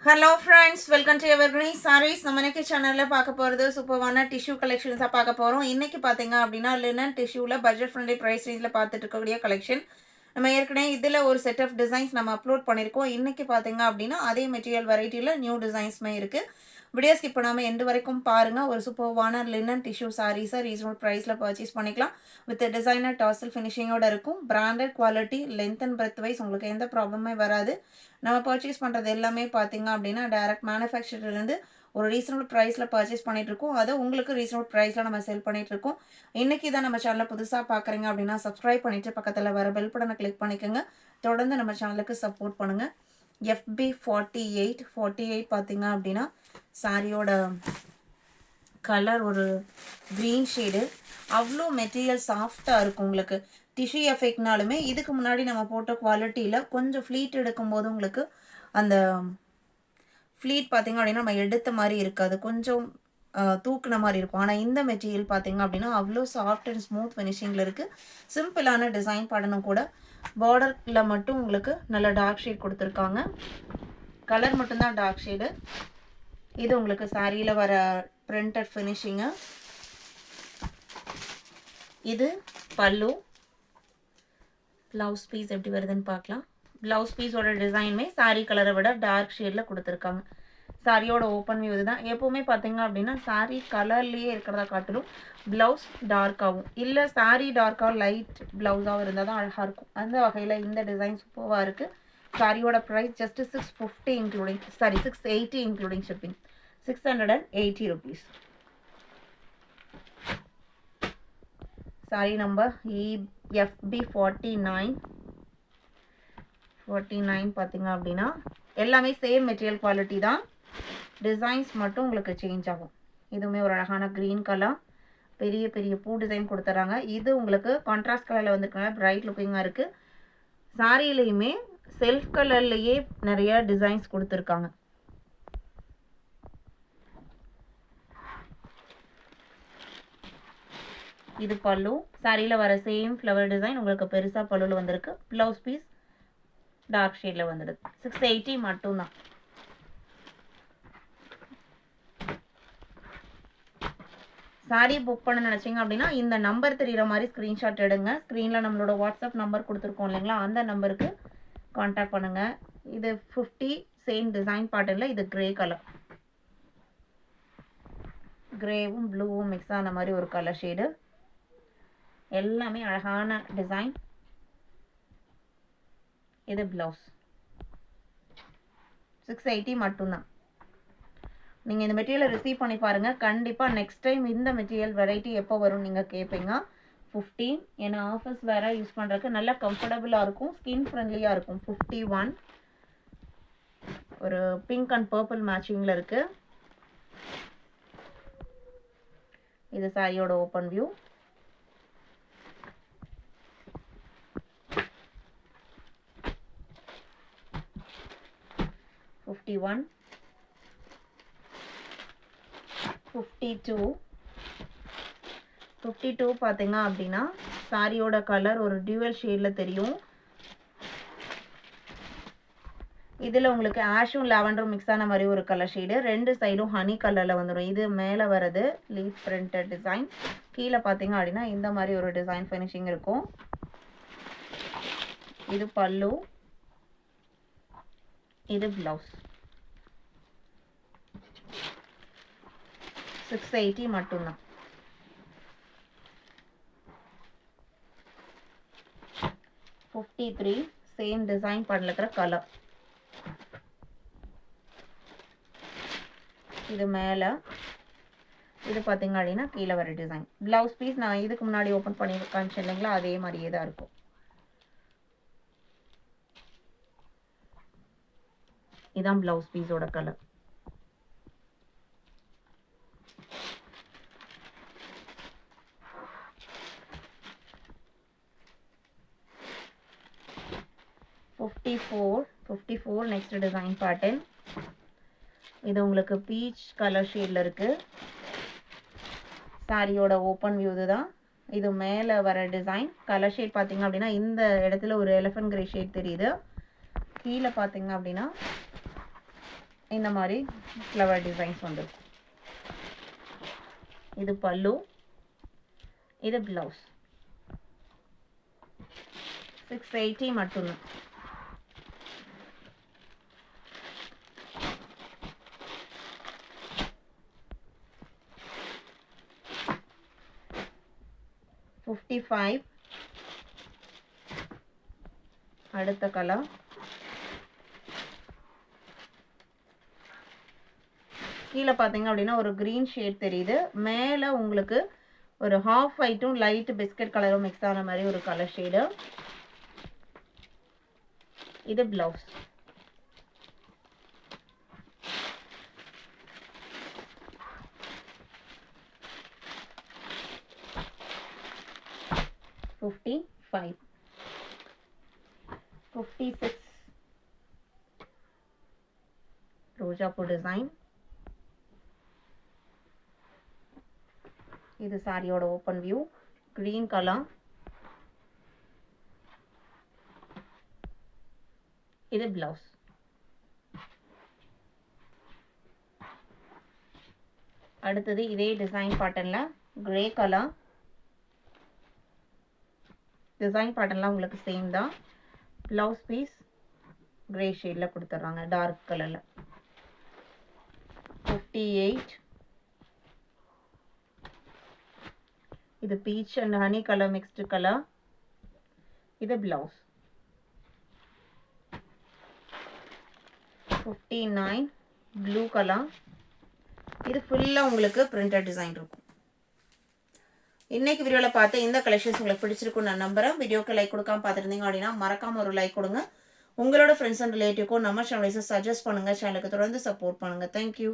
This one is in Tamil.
Hello friends, welcome to Evergreen Sarees. நம்ம இன்னைக்கு சேனலில் பார்க்க போகிறது சூப்பரான டிஷ்யூ கலெக்ஷன்ஸாக பார்க்க போகிறோம். இன்றைக்கி பார்த்தீங்க அப்படின்னா லினன் டிஷ்யூவில் பட்ஜெட் ஃப்ரெண்ட்லி ப்ரைஸ் ரேஞ்சில் பார்த்துட்டு இருக்கக்கூடிய கலெக்ஷன். நம்ம ஏற்கனவே இதில் ஒரு செட் ஆஃப் டிசைன்ஸ் நம்ம அப்லோட் பண்ணியிருக்கோம். இன்றைக்கி பார்த்தீங்க அப்படின்னா அதே மெட்டீரியல் வெரைட்டியில் நியூ டிசைன்ஸுமே இருக்குது. வீடியோ ஸ்கிப் பண்ணாமல் எண்டு வரைக்கும் பாருங்கள். ஒரு சூப்பரான லினன் டிஷ்யூ சாரீஸை ரீசனபிள் ப்ரைஸில் பர்ச்சேஸ் பண்ணிக்கலாம். வித் டிசைனர் டாசல் ஃபினிஷிங்கோட இருக்கும். Branded quality, length and breadth wise உங்களுக்கு எந்த ப்ராப்ளமே வராது. நம்ம பர்ச்சேஸ் பண்ணுறது எல்லாமே பார்த்தீங்க அப்படின்னா டைரக்ட் மேனுஃபேக்சர்லேருந்து ஒரு ரீசனபிள் ப்ரைஸில் பர்ச்சேஸ் பண்ணிகிட்ருக்கோம். அதை உங்களுக்கு ரீசனபிள் ப்ரைஸில் நம்ம செல் பண்ணிகிட்ருக்கோம். இன்றைக்கி தான் நம்ம சேனலை புதுசாக பார்க்குறீங்க அப்படின்னா சப்ஸ்கிரைப் பண்ணிவிட்டு பக்கத்தில் வர பெல் பட்டனை கிளிக் பண்ணிக்கோங்க. தொடர்ந்து நம்ம சேனலுக்கு சப்போர்ட் பண்ணுங்கள். FB 48 பார்த்தீங்க அப்படின்னா சாரியோட கலர் ஒரு க்ரீன் ஷேடு. அவ்வளோ மெட்டீரியல் சாஃப்டாக இருக்கும். உங்களுக்கு டிஷ்யூ எஃபெக்ட்னாலுமே இதுக்கு முன்னாடி நம்ம போட்ட குவாலிட்டியில் கொஞ்சம் ஃப்ளீட் எடுக்கும்போது உங்களுக்கு அந்த ஃப்ளீட் பார்த்திங்க அப்படின்னா நம்ம எடுத்த மாதிரி இருக்காது, கொஞ்சம் தூக்குன மாதிரி இருக்கும். ஆனால் இந்த மெட்டீரியல் பார்த்திங்க அப்படின்னா அவ்வளோ சாஃப்ட் அண்ட் ஸ்மூத் ஃபினிஷிங்கில் இருக்குது. சிம்பிளான டிசைன் பண்ணணும் கூட. பார்டரில் மட்டும் உங்களுக்கு நல்ல டார்க் ஷேட் கொடுத்துருக்காங்க. கலர் மட்டும்தான் டார்க் ஷேடு. இது உங்களுக்கு சாரியில் வர பிரிண்டட் ஃபினிஷிங்கு. இது பல்லு. ப்ளவுஸ் பீஸ் எப்படி வருதுன்னு பார்க்கலாம். ப்ளவுஸ் பீஸோட டிசைனுமே சாரீ கலரை விட டார்க் ஷேடில் கொடுத்துருக்காங்க. சாரியோட ஓப்பன் வியூ தான். எப்போவுமே பார்த்தீங்க அப்படின்னா சாரீ கலர்லேயே இருக்கிறதா காட்டிலும் ப்ளவுஸ் டார்க்காகவும், இல்லை சாரீ டார்க்காக லைட் ப்ளவுஸாகவும் இருந்தால் தான் அழகாக இருக்கும். அந்த வகையில் இந்த டிசைன் சூப்பராக இருக்குது. சாரியோட price just 650 including 680 including shipping. 680 rupees. Saree number FB 49 பார்த்தீங்க அப்படின்னா எல்லாமே சேம் மெட்டீரியல் குவாலிட்டி தான். டிசைன்ஸ் மட்டும் உங்களுக்கு சேஞ்ச் ஆகும். இதுவுமே ஒரு அழகான க்ரீன் கலர், பெரிய பெரிய பூ டிசைன் கொடுத்துட்றாங்க. இது உங்களுக்கு கான்ட்ராஸ்ட் கலரில் வந்துருக்காங்க, பிரைட் லுக்கிங்காக இருக்குது. சாரியிலையுமே செல்ஃப் கலர்லேயே நிறைய டிசைன்ஸ் கொடுத்துருக்காங்க. இது பல்லு. சாரியில் வர சேம் ஃப்ளவர் டிசைன் உங்களுக்கு பெருசாக பல்லுவில் வந்திருக்கு. ப்ளவுஸ் பீஸ் டார்க் ஷேடில் வந்துடுது. 680 மட்டும்தான். சாரி புக் பண்ண நினச்சிங்க அப்படின்னா இந்த நம்பர் தெரிகிற மாதிரி ஸ்க்ரீன்ஷாட் எடுங்க. ஸ்க்ரீனில் நம்மளோட வாட்ஸ்அப் நம்பர் கொடுத்துருக்கோம் இல்லைங்களா, அந்த நம்பருக்கு கான்டாக்ட் பண்ணுங்கள். இது 50 சேம் டிசைன் பேட்டர்னில். இது கிரே கலர், கிரேவும் ப்ளூவும் மிக்ஸ் ஆன மாதிரி ஒரு கலர் ஷேடு. எல்லாமே அழகான டிசைன். இது ப்ளவுஸ். 680 மட்டும்தான். நீங்கள் இந்த மெட்டீரியலை ரிசீவ் பண்ணி பாருங்கள். கண்டிப்பாக நெக்ஸ்ட் டைம் இந்த மெட்டீரியல் வெரைட்டி எப்போ வரும் நீங்கள் கேட்பீங்க. 15 ஏன்னா ஆஃபர்ஸ் வேறு யூஸ் பண்ணுறதுக்கு நல்லா கம்ஃபர்டபுளாக இருக்கும், ஸ்கின் ஃப்ரெண்ட்லியாக இருக்கும். 51 ஒரு பிங்க் அண்ட் பர்பிள் மேட்சிங்கில் இருக்குது. இது சாரியோட ஓப்பன் வியூ. $51, $52 பார்த்தீங்க அப்படின்னா சாரியோட கலர் ஒரு டியூவல் ஷேடில் தெரியும். இதில் உங்களுக்கு ஆஷும் லாவெண்டரும் மிக்ஸ் ஆன மாதிரி ஒரு கலர் ஷேடு. ரெண்டு சைடும் ஹனி கலரில் வந்துடும். இது மேலே வர்றது லீஃப் பிரிண்டட் டிசைன். கீழே பார்த்தீங்க அப்படின்னா இந்த மாதிரி ஒரு டிசைன் ஃபினிஷிங் இருக்கும். இது பல்லு, இது ப்ளவுஸ். 680 மட்டும்தான். $53 சேம் டிசைன் பண்ணிருக்கிற கலர். இது மேலே, இது பார்த்தீங்க அப்படின்னா கீழே வர டிசைன். ப்ளவுஸ் பீஸ் நான் இதுக்கு முன்னாடி ஓப்பன் பண்ணி காமிச்சேன் இல்லைங்களா, அதே மாதிரியே தான் இருக்கும். இதான் ப்ளவுஸ் பீஸோட கலர். $54 next design pattern. இது உங்களுக்கு பீச் கலர் ஷேடில் இருக்குது. சாரியோட ஓப்பன் வியூ தான். இது மேலே வர டிசைன் கலர் ஷேட் பார்த்தீங்க அப்படின்னா இந்த இடத்துல ஒரு எலிஃபண்ட் கிரே ஷேட் தெரியுது. கீழே பார்த்தீங்க அப்படின்னா இந்த மாதிரி ஃப்ளவர் டிசைன்ஸ் வந்துருக்கும். இது பல்லு, இது ப்ளவுஸ். 680 மட்டும்தான். $55. அடுத்த கலர் கீழே பார்த்தீங்க அப்படின்னா ஒரு க்ரீன் ஷேட் தெரியுது. மேலே உங்களுக்கு ஒரு ஹாஃப் ஒயிட்டும் லைட் பிஸ்கட் கலரும் மிக்ஸ் ஆன மாதிரி ஒரு கலர் ஷேடு. இது ப்ளவுஸ். $55. 56 ரோஜாப்பூ டிசைன். இது சாரியோட ஓப்பன் வியூ. Green colour. இது பிளவுஸ். அடுத்தது இதே டிசைன் பேட்டர்ன்ல கிரே கலர். டிசைன் பேட்டர்ன்லாம் உங்களுக்கு சேம் தான். பிளவுஸ் பீஸ் கிரே ஷேட்ல கொடுத்துட்றாங்க, டார்க் கலர்ல. 58. இது beach and honey colour mixed colour. இது பிளவுஸ். 59 blue colour. இது ஃபுல்லாக உங்களுக்கு பிரிண்டட் டிசைன் இருக்கும். இன்னைக்கு வீடியோவில் பார்த்து இந்த கலெக்ஷன்ஸ் உங்களுக்கு பிடிச்சிருக்கும் நான் நம்புறேன். வீடியோக்கு லைக் கொடுக்காம பார்த்துருந்தீங்க அப்படின்னா மறக்காம ஒரு லைக் கொடுங்க. உங்களோட ஃப்ரெண்ட்ஸ் அண்ட் ரிலேட்டிவ்க்கும் நம்ம சேனலை சஜஸ்ட் பண்ணுங்க. சேனலுக்கு தொடர்ந்து சப்போர்ட் பண்ணுங்க. தேங்க்யூ.